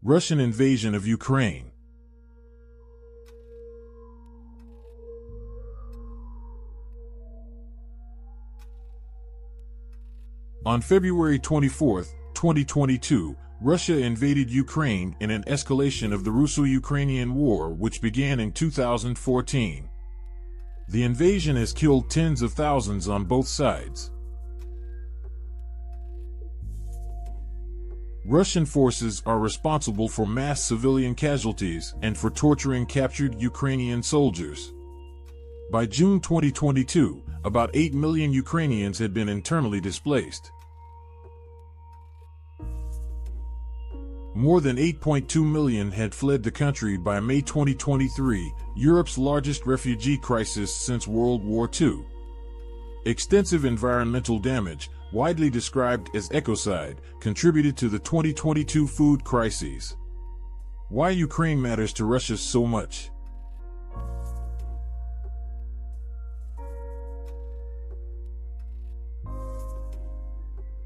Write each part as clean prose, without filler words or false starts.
Russian invasion of Ukraine. On February 24, 2022, Russia invaded Ukraine in an escalation of the Russo-Ukrainian War, which began in 2014. The invasion has killed tens of thousands on both sides. Russian forces are responsible for mass civilian casualties and for torturing captured Ukrainian soldiers. By June 2022, about 8 million Ukrainians had been internally displaced. More than 8.2 million had fled the country by May 2023, Europe's largest refugee crisis since World War II. Extensive environmental damage, widely described as ecocide, contributed to the 2022 food crises. Why Ukraine matters to Russia so much?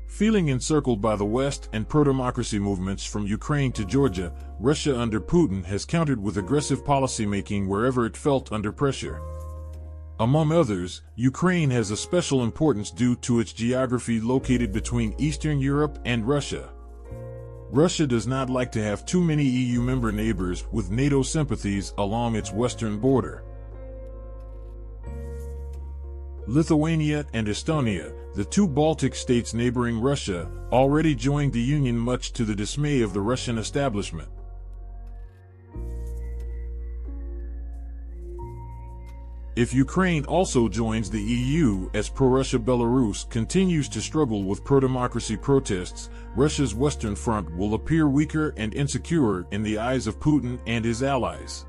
Feeling encircled by the West and pro-democracy movements from Ukraine to Georgia, Russia under Putin has countered with aggressive policymaking wherever it felt under pressure. Among others, Ukraine has a special importance due to its geography located between Eastern Europe and Russia. Russia does not like to have too many EU member neighbors with NATO sympathies along its western border. Lithuania and Estonia, the two Baltic states neighboring Russia, already joined the Union much to the dismay of the Russian establishment. If Ukraine also joins the EU as pro-Russia Belarus continues to struggle with pro-democracy protests, Russia's Western Front will appear weaker and insecure in the eyes of Putin and his allies.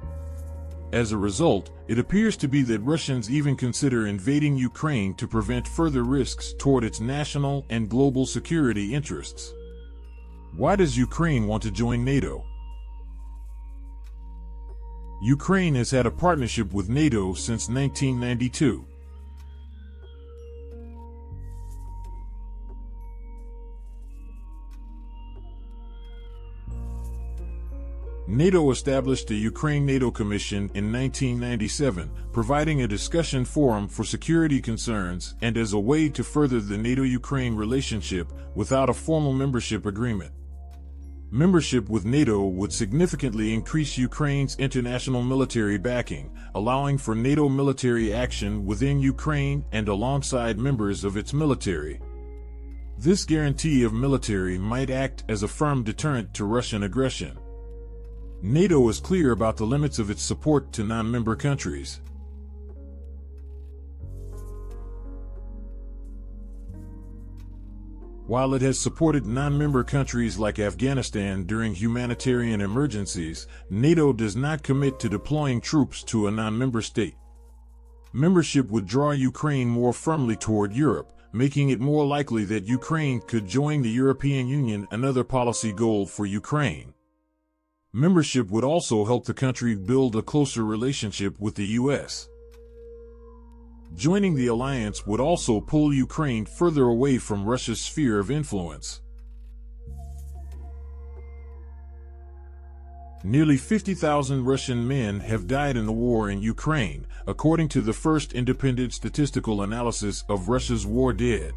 As a result, it appears to be that Russians even consider invading Ukraine to prevent further risks toward its national and global security interests. Why does Ukraine want to join NATO? Ukraine has had a partnership with NATO since 1992. NATO established the Ukraine-NATO Commission in 1997, providing a discussion forum for security concerns and as a way to further the NATO-Ukraine relationship without a formal membership agreement. Membership with NATO would significantly increase Ukraine's international military backing, allowing for NATO military action within Ukraine and alongside members of its military. This guarantee of military might act as a firm deterrent to Russian aggression. NATO is clear about the limits of its support to non-member countries. While it has supported non-member countries like Afghanistan during humanitarian emergencies, NATO does not commit to deploying troops to a non-member state. Membership would draw Ukraine more firmly toward Europe, making it more likely that Ukraine could join the European Union, another policy goal for Ukraine. Membership would also help the country build a closer relationship with the U.S. Joining the alliance would also pull Ukraine further away from Russia's sphere of influence. Nearly 50,000 Russian men have died in the war in Ukraine, according to the first independent statistical analysis of Russia's war dead.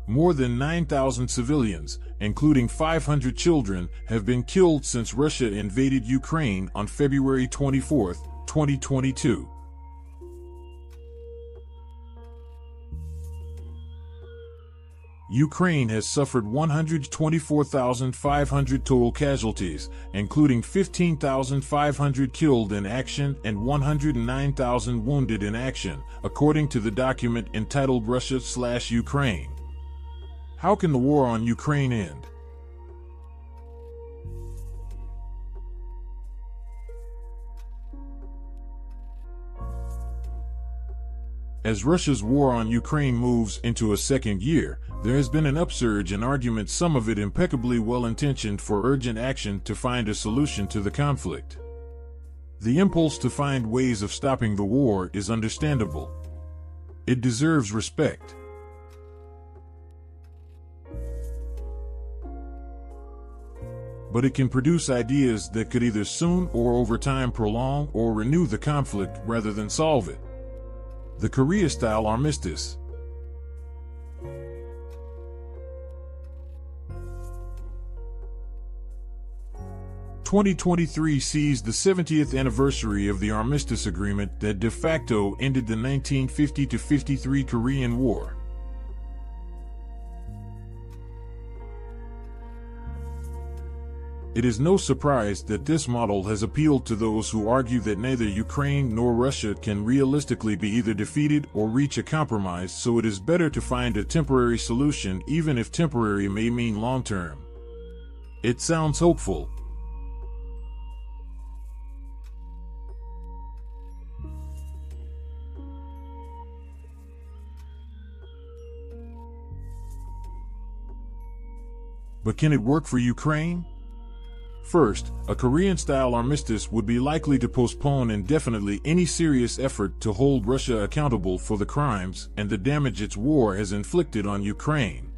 More than 9,000 civilians, including 500 children, have been killed since Russia invaded Ukraine on February 24, 2022. Ukraine has suffered 124,500 total casualties, including 15,500 killed in action and 109,000 wounded in action, according to the document entitled Russia/Ukraine. How can the war on Ukraine end? As Russia's war on Ukraine moves into a second year, there has been an upsurge in arguments, some of it impeccably well-intentioned, for urgent action to find a solution to the conflict. The impulse to find ways of stopping the war is understandable. It deserves respect. but it can produce ideas that could either soon or over time prolong or renew the conflict rather than solve it. The Korea-style armistice. "2023 sees the 70th anniversary of the armistice agreement that de facto ended the 1950-53 Korean War. It is no surprise that this model has appealed to those who argue that neither Ukraine nor Russia can realistically be either defeated or reach a compromise, so it is better to find a temporary solution, even if temporary may mean long-term. It sounds hopeful. But can it work for Ukraine? First, a Korean-style armistice would be likely to postpone indefinitely any serious effort to hold Russia accountable for the crimes and the damage its war has inflicted on Ukraine.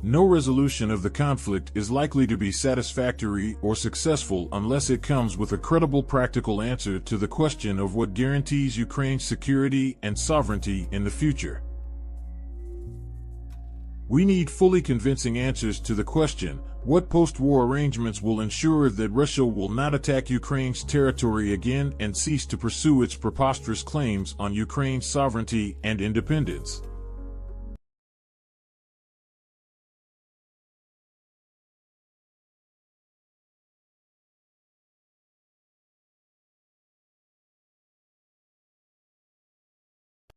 No resolution of the conflict is likely to be satisfactory or successful unless it comes with a credible practical answer to the question of what guarantees Ukraine's security and sovereignty in the future. We need fully convincing answers to the question, what post-war arrangements will ensure that Russia will not attack Ukraine's territory again and cease to pursue its preposterous claims on Ukraine's sovereignty and independence?